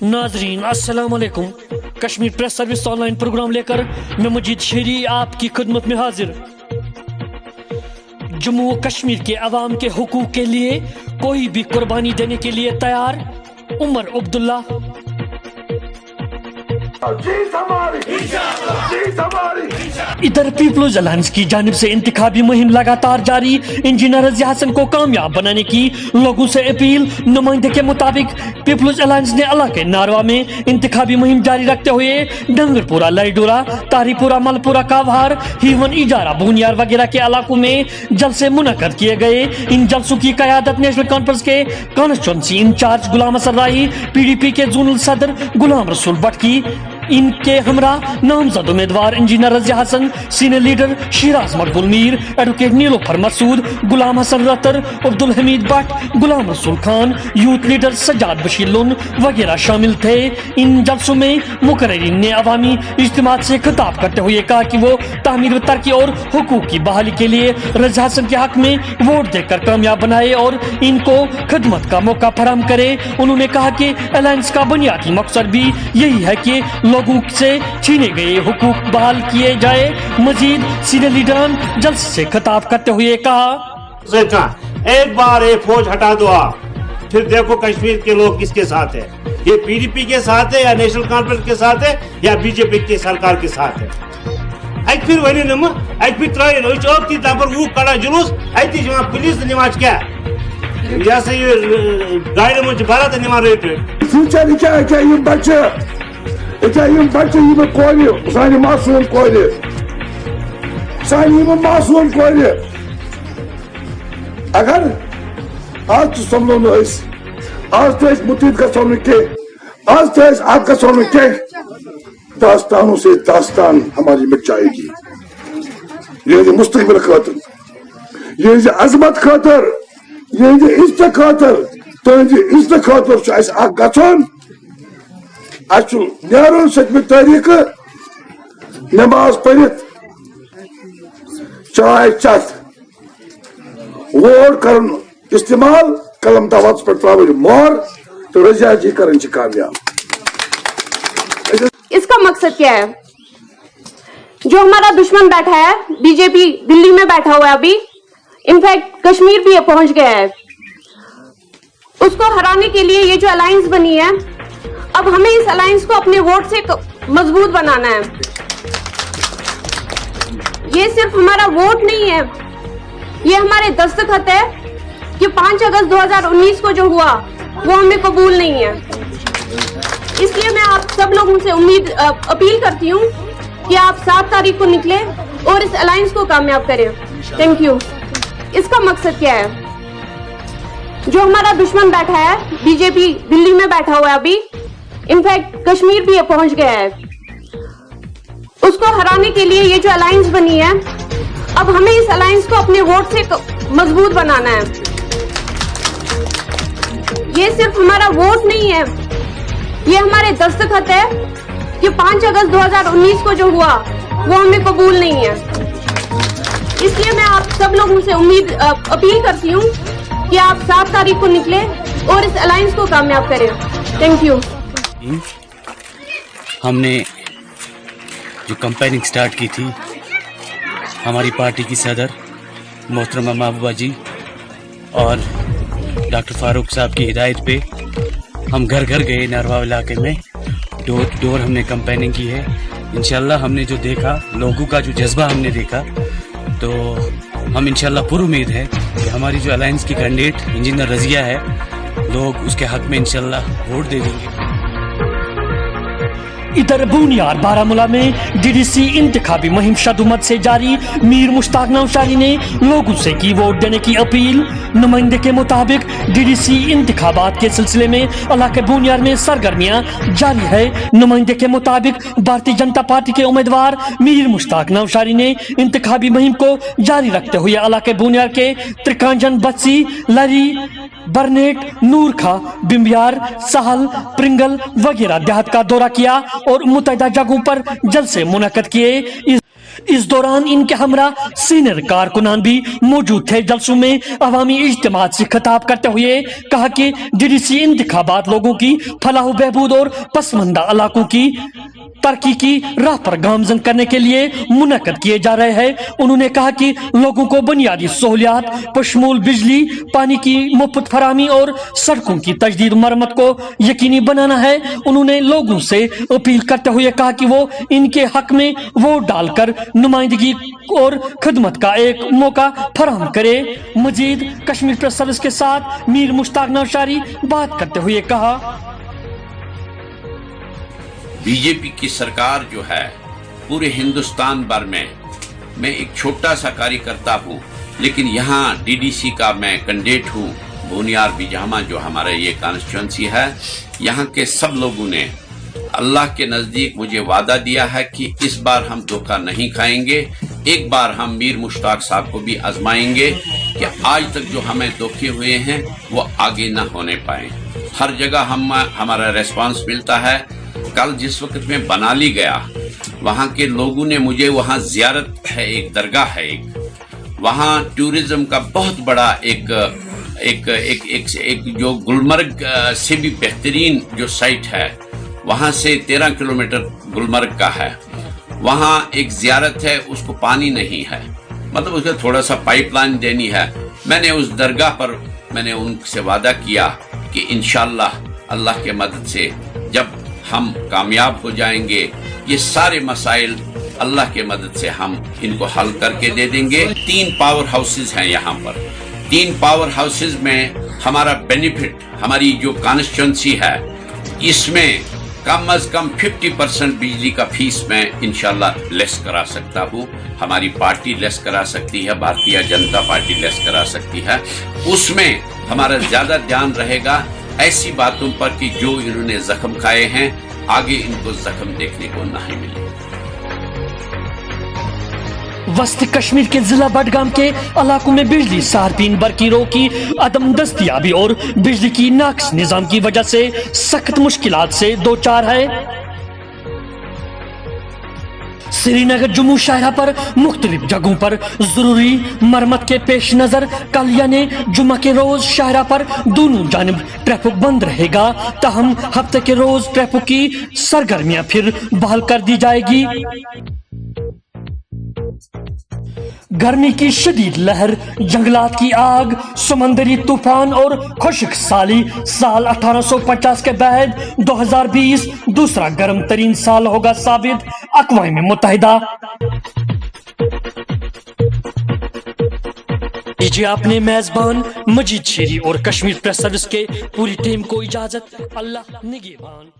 नाजरीन अस्सलाम वालेकुम। Kashmir press service online program लेकर मैं मजीद शेरी आपकी खिदमत में हाजिर। जम्मू कश्मीर के अवाम के हुकूक के लिए कोई भी कुर्बानी देने के लिए तैयार उमर अब्दुल्ला। इधर पीपल्स अलायंस की जानिब से इंतखाबी मुहिम लगातार जारी। इंजीनियर रज़िया हसन को कामयाब बनाने की लोगों से अपील। नुमाइंदे के मुताबिक पीपल्स अलायंस ने अल्लाह के नारवा में इंतखाबी मुहिम जारी रखते हुए डंगरपुरा, लड़ीडोरा, तारीपुरा, मलपुरा, कावहार, हीवन, इजारा, बूनियार वगैरह के इलाकों में जलसे मुनक्कद किए गए। इन जलसों की क़यादत नेशनल कॉन्फ्रेंस के constituency incharge Ghulam Hasan Rahi, PDP के जोनल सदर गुलाम रसूल भट्ट की। इनके हमरा नामजद उम्मीदवार engineer Razia Hasan, senior leader Shiraz Maqbool Mir, advocate Nilofar Masood, Ghulam Hasan Rather, Abdul Hamid Bhat, Ghulam Rasool Khan, youth leader Sajjad Bashir Lone वगैरह शामिल थे। इन जलसों में मुकर्रिरीन ने अवामी इज्तिमा से खिताब करते हुए कहा कि वो तामीर व तरक्की और हुकूक की बहाली के लिए रज़िया हसन के हक में वोट देकर कामयाब बनाए और इनको खिदमत का मौका फराहम करे। उन्होंने कहा कि अलायंस का बुनियादी मकसद भी यही है कि लोगों से छीने गए हुकूक बहाल किए जाए। मजीद सीनियर लीडरान जलसे से खिताब करते हुए कहा, एक बार ये फौज हटा दो आप, फिर देखो कश्मीर के लोग किसके साथ है। ये PDP के साथ है या नेशनल कॉन्फ्रेंस के साथ है या BJP के सरकार के साथ है। फिर वही नम फिर त्री नफर वो कड़ा जुलूस पुलिस नमाज क्या यह गाड़ी मुझे भारत निमा बच्चे सानी मासूम कोर अगर आज समझो आज तो मुतीद आज तो दास्तानों से दास्तान हमारी मिट जाएगी। ये मुस्तकबिल खातर, ये अजमत खातर, ये इज्जत खातर, तो इज्जत खातर गन नुन सचम तारीख नमाज पढ़ित चाय चत वोट कर इस्तेमाल कलम दवात पर त्र मोहर तो रज़िया जी कर कामयाब। इसका मकसद क्या है? जो हमारा दुश्मन बैठा है BJP दिल्ली में बैठा हुआ है, अभी इनफैक्ट कश्मीर भी पहुंच गया है, उसको हराने के लिए ये जो अलायंस बनी है, अब हमें इस अलायंस को अपने वोट से मजबूत बनाना है। ये सिर्फ हमारा वोट नहीं है, ये हमारे दस्तखत है कि 5 अगस्त 2019 को जो हुआ वो हमें कबूल नहीं है। इसलिए मैं आप सब लोगों से अपील करती हूँ कि आप 7 तारीख को निकले और इस अलायंस को कामयाब करें। Thank you. इसका मकसद क्या है? जो हमारा दुश्मन बैठा है BJP दिल्ली में बैठा हुआ है, अभी इनफैक्ट कश्मीर भी पहुंच गया है, उसको हराने के लिए ये जो अलायंस बनी है, अब हमें इस अलायंस को अपने वोट से मजबूत बनाना है। ये सिर्फ हमारा वोट नहीं है, ये हमारे दस्तखत है कि 5 अगस्त 2019 को जो हुआ वो हमें कबूल नहीं है। इसलिए मैं आप सब लोगों से अपील करती हूँ कि आप 7 तारीख को निकले और इस अलायंस को कामयाब करें। Thank you. हमने जो कैंपेनिंग स्टार्ट की थी, हमारी पार्टी की सदर मोहतरमा महबूबा जी और डॉक्टर फारूक साहब की हिदायत पे हम घर घर गए नारवा इलाके में, डोर टू डोर हमने कैंपेनिंग की है। इंशाल्लाह हमने जो देखा, लोगों का जो जज्बा हमने देखा, तो हम इंशाल्लाह पूरी उम्मीद है कि हमारी जो अलायंस की कैंडिडेट इंजीनियर रज़िया है, लोग उसके हक में इंशाल्लाह वोट दे देंगे। इधर बूनियार बारामूला में DDC इंतखाबी मुहिम शदुमत से जारी। मीर मुश्ताक नौशारी ने लोगों से की वोट देने की अपील। नुमाइंदे के मुताबिक DDC इंतखाबात के सिलसिले में इलाके बूनियार में सरगर्मियां जारी है। नुमाइंदे के मुताबिक भारतीय जनता पार्टी के उम्मीदवार मीर मुश्ताक नौशारी ने इंतखाबी मुहिम को जारी रखते हुए इलाके बूनियार के त्रिकांजन, बच्ची, लरी, बरनेट, नूर खा, बिम्बियार, सहल, प्रिंगल वगैरह देहात का दौरा किया और मुतैदा जगहों पर जलसे मुनक्कद किए। इस दौरान इनके हमरा सीनियर कारकुनान भी मौजूद थे। जलसों में अवामी इज्तिमा से खिताब करते हुए कहा कि DDC इंतखाबात लोगों की फलाह बहबूद और पसमंदा इलाकों की तरक्की की राह पर गामजन करने के लिए मुनक्कद किए जा रहे हैं। उन्होंने कहा कि लोगों को बुनियादी सहूलियात बशमूल बिजली, पानी की मुफ्त फराहमी और सड़कों की तजदीद मरम्मत को यकीनी बनाना है। उन्होंने लोगों से अपील करते हुए कहा कि वो इनके हक में वोट डालकर नुमाइंदगी और खिदमत का एक मौका फराहम करे। मजीद कश्मीर प्रेस सर्विस के साथ मीर मुश्ताक नौशारी बात करते हुए कहा, बीजेपी की सरकार जो है पूरे हिंदुस्तान भर में, मैं एक छोटा सा कार्यकर्ता हूँ, लेकिन यहाँ DDC का मैं कैंडिडेट हूँ। बुनियार बिजामा जो हमारा ये कॉन्स्टिट्यूंसी है, यहाँ के सब लोगों ने अल्लाह के नजदीक मुझे वादा दिया है कि इस बार हम धोखा नहीं खाएंगे। एक बार हम मीर मुश्ताक साहब को भी आजमाएंगे कि आज तक जो हमें धोखे हुए हैं वो आगे न होने पाए। हर जगह हमारा रेस्पॉन्स मिलता है। कल जिस वक्त मैं बनाली गया, वहाँ के लोगों ने मुझे, वहाँ जियारत है, एक दरगाह है, एक वहाँ टूरिज्म का बहुत बड़ा एक जो गुलमर्ग से भी बेहतरीन जो साइट है, वहाँ से 13 किलोमीटर गुलमर्ग का है। वहाँ एक जियारत है, उसको पानी नहीं है, मतलब उसको थोड़ा सा पाइपलाइन देनी है। मैंने उस दरगाह पर मैंने उनसे वादा किया कि इंशाअल्लाह अल्लाह के मदद से जब हम कामयाब हो जाएंगे, ये सारे मसाइल अल्लाह के मदद से हम इनको हल करके दे देंगे। 3 पावर हाउसेज हैं यहाँ पर। 3 पावर हाउसेज में हमारा बेनिफिट, हमारी जो कॉन्स्टिट्यूंसी है, इसमें कम अज कम 50% बिजली का फीस मैं इंशाल्लाह लेस करा सकता हूँ। हमारी पार्टी लेस करा सकती है, भारतीय जनता पार्टी लेस करा सकती है। उसमें हमारा ज्यादा ध्यान रहेगा ऐसी बातों पर कि जो इन्होंने जख्म खाए हैं, आगे इनको जख्म देखने को नहीं मिले। वस्त कश्मीर के जिला बडगाम के इलाकों में बिजली सार्फिन बरकीरों की अदम दस्तयाबी और बिजली की नाक़िस निजाम की वजह से सख्त मुश्किलात से दो चार है। श्रीनगर जम्मू शहरा पर मुख्तलिफ जगहों पर जरूरी मरम्मत के पेश नजर कल यानी जुम्मा के रोज शहरा पर दोनों जानिब ट्रैफिक बंद रहेगा। ताहम हफ्ते के रोज ट्रैफिक की सरगर्मियां फिर बहाल कर दी जाएगी। गर्मी की शदीद लहर, जंगलात की आग, समंदरी तूफान और खुश्क साली साल 1850 के बाद 2020 दूसरा गर्म तरीन साल होगा साबित। अक़वाम मुत्तहिदा दीजिए अपने मेजबान मजीद शेरी और कश्मीर प्रेस सर्विस के पूरी टीम को इजाजत। अल्लाह निगहबान।